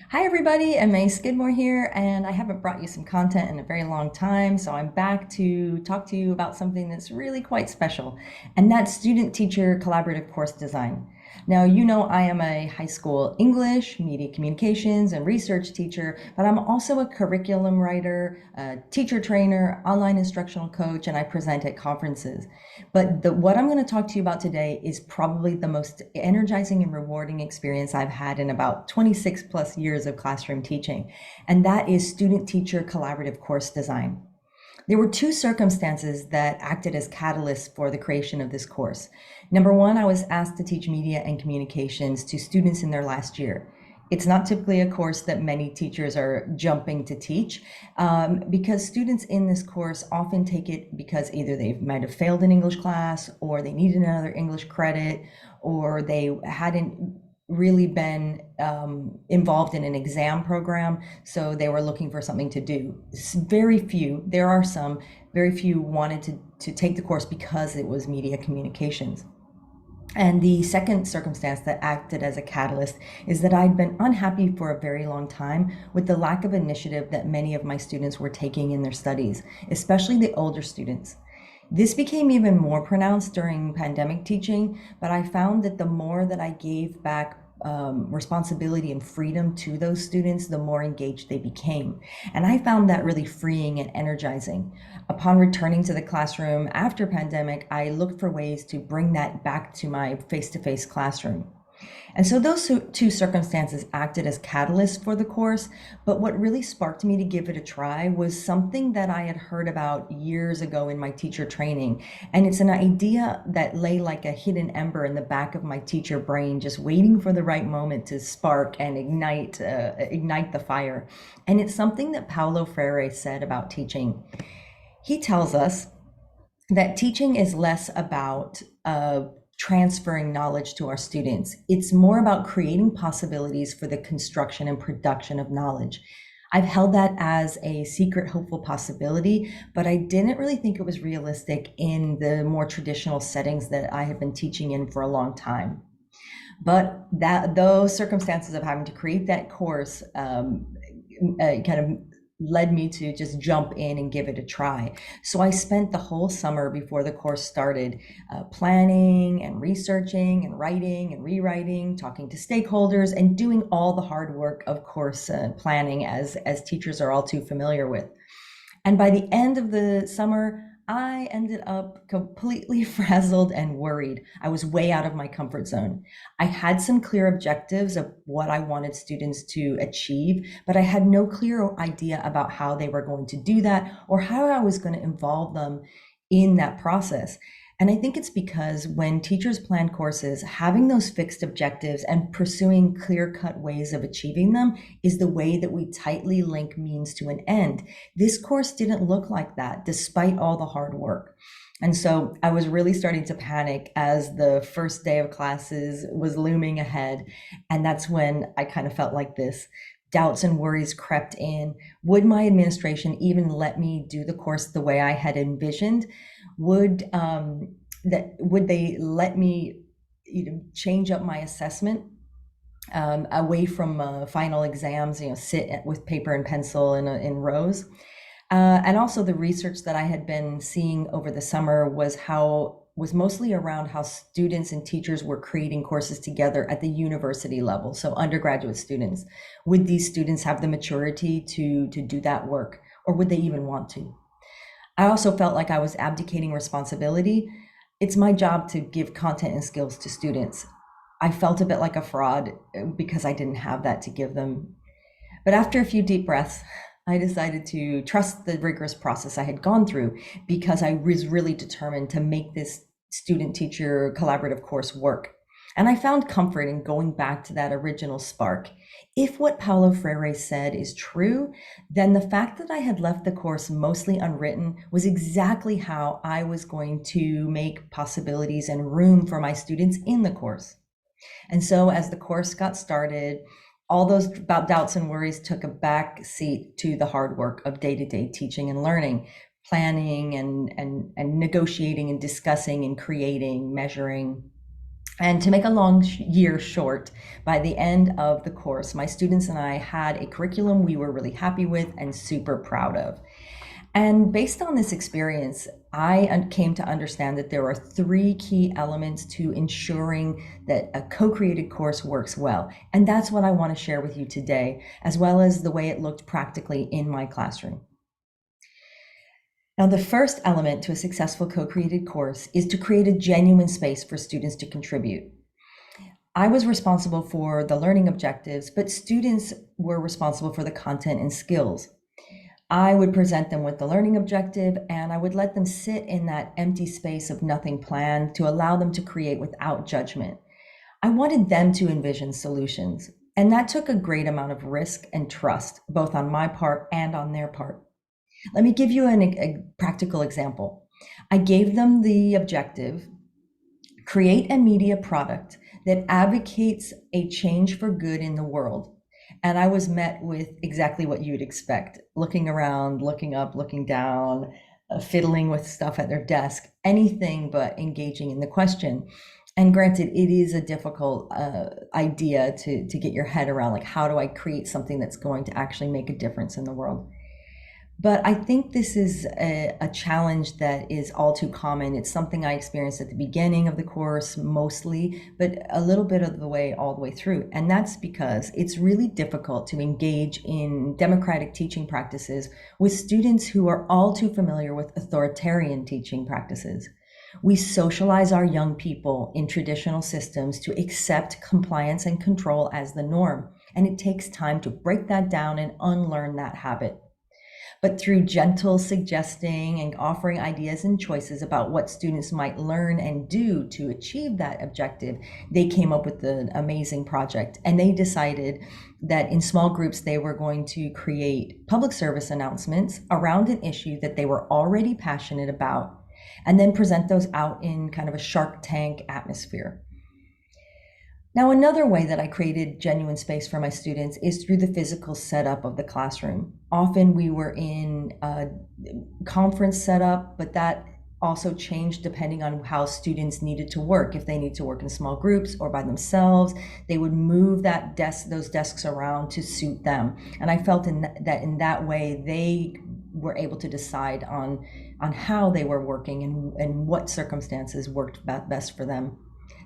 Hi everybody, MA Skidmore here, and I haven't brought you some content in a very long time, so I'm back to talk to you about something that's really quite special, and that's student-teacher collaborative course design. Now, you know I am a high school English, media communications, and research teacher, but I'm also a curriculum writer, a teacher trainer, online instructional coach, and I present at conferences. But what I'm going to talk to you about today is probably the most energizing and rewarding experience I've had in about 26 plus years of classroom teaching, and that is student teacher collaborative course design. There were two circumstances that acted as catalysts for the creation of this course. Number one, I was asked to teach media and communications to students in their last year. It's not typically a course that many teachers are jumping to teach because students in this course often take it because either they might have failed an English class or they needed another English credit or they hadn't really been involved in an exam program, so they were looking for something to do. Very few, there are some, very few wanted to take the course because it was media communications. And the second circumstance that acted as a catalyst is that I'd been unhappy for a very long time with the lack of initiative that many of my students were taking in their studies, especially the older students. This became even more pronounced during pandemic teaching, but I found that the more that I gave back responsibility and freedom to those students, the more engaged they became. And I found that really freeing and energizing. Upon returning to the classroom after pandemic, I looked for ways to bring that back to my face-to-face classroom. And so those two circumstances acted as catalysts for the course, but what really sparked me to give it a try was something that I had heard about years ago in my teacher training. And it's an idea that lay like a hidden ember in the back of my teacher brain, just waiting for the right moment to spark and ignite the fire. And it's something that Paulo Freire said about teaching. He tells us that teaching is less about transferring knowledge to our students. It's more about creating possibilities for the construction and production of knowledge. I've held that as a secret, hopeful possibility, but I didn't really think it was realistic in the more traditional settings that I had been teaching in for a long time. But that those circumstances of having to create that course kind of led me to just jump in and give it a try. So I spent the whole summer before the course started planning and researching and writing and rewriting, talking to stakeholders, and doing all the hard work of course planning as teachers are all too familiar with. And by the end of the summer, I ended up completely frazzled and worried. I was way out of my comfort zone. I had some clear objectives of what I wanted students to achieve, but I had no clear idea about how they were going to do that or how I was going to involve them in that process. And I think it's because when teachers plan courses, having those fixed objectives and pursuing clear cut ways of achieving them is the way that we tightly link means to an end. This course didn't look like that despite all the hard work. And so I was really starting to panic as the first day of classes was looming ahead. And that's when I kind of felt like this. Doubts and worries crept in. Would my administration even let me do the course the way I had envisioned? Would they let me change up my assessment away from final exams, sit with paper and pencil in rows? And also the research that I had been seeing over the summer was mostly around how students and teachers were creating courses together at the university level, so undergraduate students. Would these students have the maturity to do that work, or would they even want to? I also felt like I was abdicating responsibility. It's my job to give content and skills to students. I felt a bit like a fraud because I didn't have that to give them. But after a few deep breaths, I decided to trust the rigorous process I had gone through because I was really determined to make this student teacher collaborative course work. And I found comfort in going back to that original spark. If what Paulo Freire said is true, then the fact that I had left the course mostly unwritten was exactly how I was going to make possibilities and room for my students in the course. And so as the course got started, all those doubts and worries took a back seat to the hard work of day-to-day teaching and learning, planning and negotiating and discussing and creating, measuring. And to make a long year short, by the end of the course, my students and I had a curriculum we were really happy with and super proud of. And based on this experience, I came to understand that there are three key elements to ensuring that a co-created course works well. And that's what I want to share with you today, as well as the way it looked practically in my classroom. Now, the first element to a successful co-created course is to create a genuine space for students to contribute. I was responsible for the learning objectives, but students were responsible for the content and skills. I would present them with the learning objective, and I would let them sit in that empty space of nothing planned to allow them to create without judgment. I wanted them to envision solutions, and that took a great amount of risk and trust, both on my part and on their part. Let me give you a practical example. I gave them the objective: create a media product that advocates a change for good in the world. And I was met with exactly what you'd expect: looking around, looking up, looking down, fiddling with stuff at their desk, anything but engaging in the question. And granted, it is a difficult idea to get your head around, like, how do I create something that's going to actually make a difference in the world? But I think this is a challenge that is all too common. It's something I experienced at the beginning of the course mostly, but a little bit of the way all the way through. And that's because it's really difficult to engage in democratic teaching practices with students who are all too familiar with authoritarian teaching practices. We socialize our young people in traditional systems to accept compliance and control as the norm. And it takes time to break that down and unlearn that habit. But through gentle suggesting and offering ideas and choices about what students might learn and do to achieve that objective, they came up with an amazing project. And they decided that in small groups, they were going to create public service announcements around an issue that they were already passionate about, and then present those out in kind of a Shark Tank atmosphere. Now, another way that I created genuine space for my students is through the physical setup of the classroom. Often we were in a conference setup, but that also changed depending on how students needed to work. If they need to work in small groups or by themselves, they would move those desks around to suit them. And I felt that in that way, they were able to decide on how they were working and what circumstances worked best for them.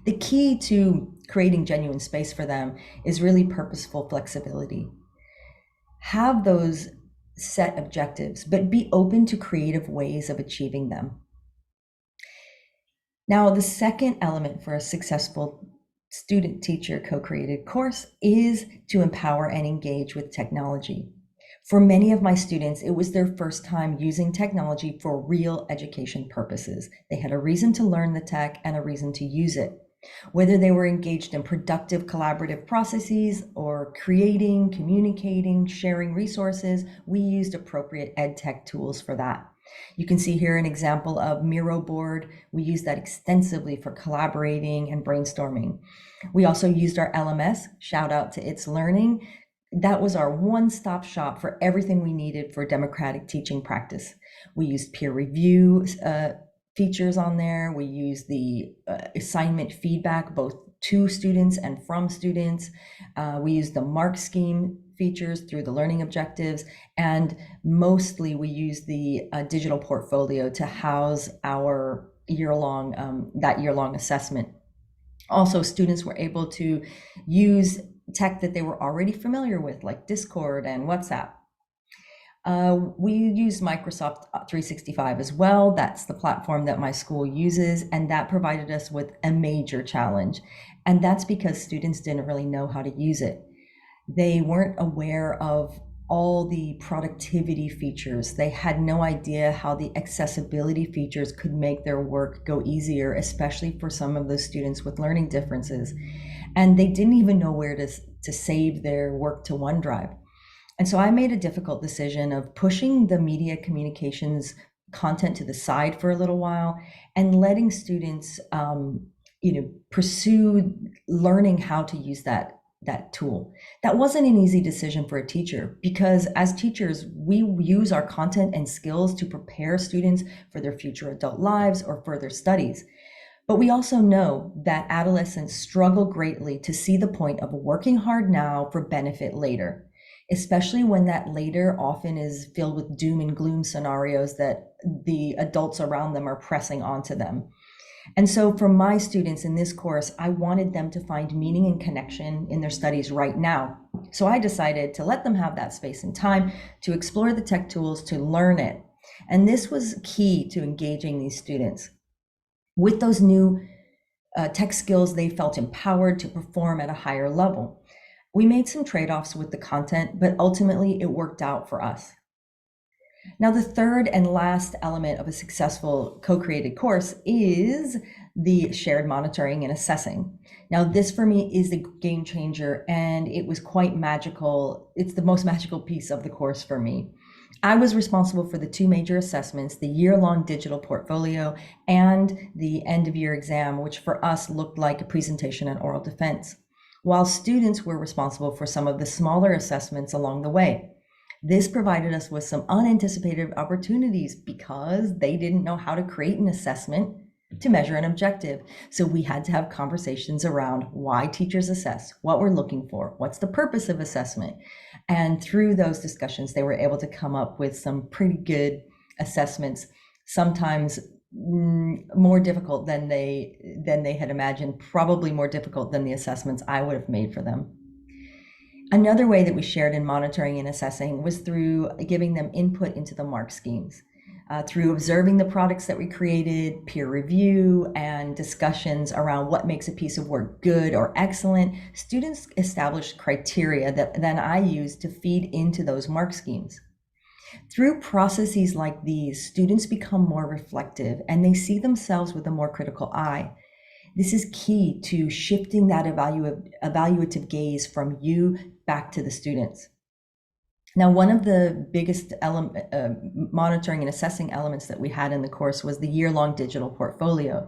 The key to creating genuine space for them is really purposeful flexibility. Have those set objectives, but be open to creative ways of achieving them. Now, the second element for a successful student-teacher co-created course is to empower and engage with technology. For many of my students, it was their first time using technology for real education purposes. They had a reason to learn the tech and a reason to use it. Whether they were engaged in productive collaborative processes or creating, communicating, sharing resources, we used appropriate Edtech tools for that. You can see here an example of Miro board. We use that extensively for collaborating and brainstorming. We also used our LMS, shout out to It's Learning. That was our one-stop shop for everything we needed for democratic teaching practice. We used peer review features on there. We use the assignment feedback, both to students and from students. We use the mark scheme features through the learning objectives. And mostly we use the digital portfolio to house our year-long assessment. Also, students were able to use tech that they were already familiar with, like Discord and WhatsApp. We use Microsoft 365 as well. That's the platform that my school uses, and that provided us with a major challenge. And that's because students didn't really know how to use it. They weren't aware of all the productivity features. They had no idea how the accessibility features could make their work go easier, especially for some of those students with learning differences. And they didn't even know where to save their work to OneDrive. And so I made a difficult decision of pushing the media communications content to the side for a little while and letting students, pursue learning how to use that tool. That wasn't an easy decision for a teacher, because as teachers, we use our content and skills to prepare students for their future adult lives or further studies. But we also know that adolescents struggle greatly to see the point of working hard now for benefit later, especially when that later often is filled with doom and gloom scenarios that the adults around them are pressing onto them. And so for my students in this course, I wanted them to find meaning and connection in their studies right now. So I decided to let them have that space and time to explore the tech tools, to learn it. And this was key to engaging these students. With those new tech skills, they felt empowered to perform at a higher level. We made some trade-offs with the content, but ultimately it worked out for us. Now, the third and last element of a successful co-created course is the shared monitoring and assessing. Now, this for me is the game changer, and it was quite magical. It's the most magical piece of the course for me. I was responsible for the two major assessments, the year-long digital portfolio and the end-of-year exam, which for us looked like a presentation and oral defense, while students were responsible for some of the smaller assessments along the way. This provided us with some unanticipated opportunities because they didn't know how to create an assessment to measure an objective. So we had to have conversations around why teachers assess, what we're looking for, what's the purpose of assessment. And through those discussions, they were able to come up with some pretty good assessments, sometimes more difficult than they had imagined, probably more difficult than the assessments I would have made for them. Another way that we shared in monitoring and assessing was through giving them input into the mark schemes. Through observing the products that we created, peer review, and discussions around what makes a piece of work good or excellent, students established criteria that then I used to feed into those mark schemes. Through processes like these, students become more reflective and they see themselves with a more critical eye. This is key to shifting that evaluative gaze from you back to the students. Now, one of the biggest monitoring and assessing elements that we had in the course was the year-long digital portfolio.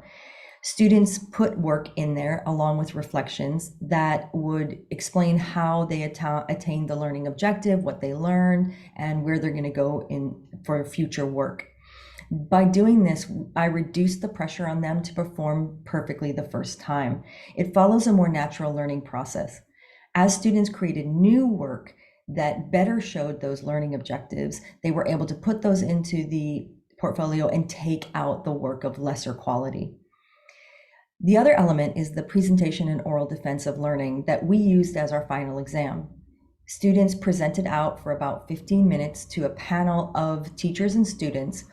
Students put work in there along with reflections that would explain how they attained the learning objective, what they learned, and where they're going to go in for future work. By doing this, I reduced the pressure on them to perform perfectly the first time. It follows a more natural learning process. As students created new work that better showed those learning objectives, they were able to put those into the portfolio and take out the work of lesser quality. The other element is the presentation and oral defense of learning that we used as our final exam. Students presented out for about 15 minutes to a panel of teachers and students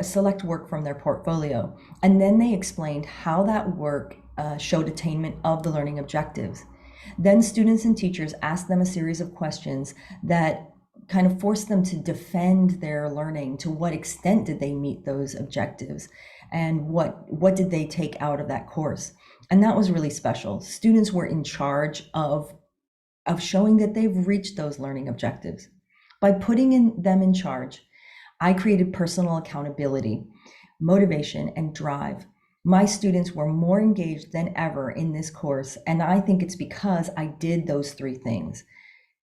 select work from their portfolio. And then they explained how that work showed attainment of the learning objectives. Then students and teachers asked them a series of questions that kind of forced them to defend their learning. To what extent did they meet those objectives? And what did they take out of that course? And that was really special. Students were in charge of showing that they've reached those learning objectives. By putting them in charge, I created personal accountability, motivation, and drive. My students were more engaged than ever in this course, and I think it's because I did those three things: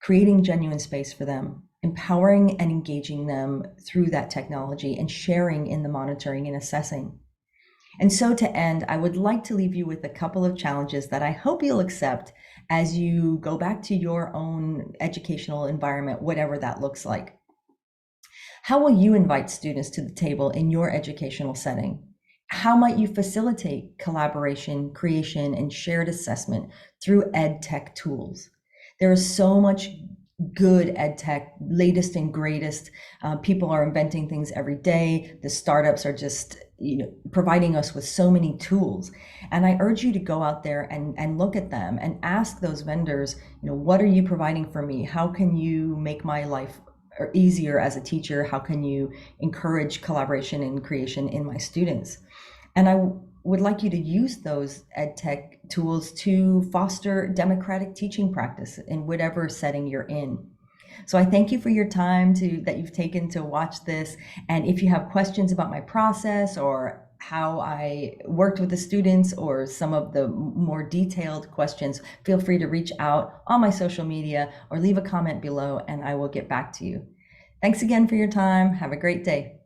creating genuine space for them, empowering and engaging them through that technology, and sharing in the monitoring and assessing. And so to end, I would like to leave you with a couple of challenges that I hope you'll accept as you go back to your own educational environment, whatever that looks like. How will you invite students to the table in your educational setting? How might you facilitate collaboration, creation, and shared assessment through Edtech tools? There is so much good Edtech, latest and greatest. People are inventing things every day. The startups are just providing us with so many tools. And I urge you to go out there and look at them and ask those vendors, what are you providing for me? How can you make my life easier as a teacher? How can you encourage collaboration and creation in my students? And I would like you to use those EdTech tools to foster democratic teaching practice in whatever setting you're in. So I thank you for your time that you've taken to watch this. And if you have questions about my process or how I worked with the students or some of the more detailed questions, feel free to reach out on my social media or leave a comment below and I will get back to you. Thanks again for your time. Have a great day.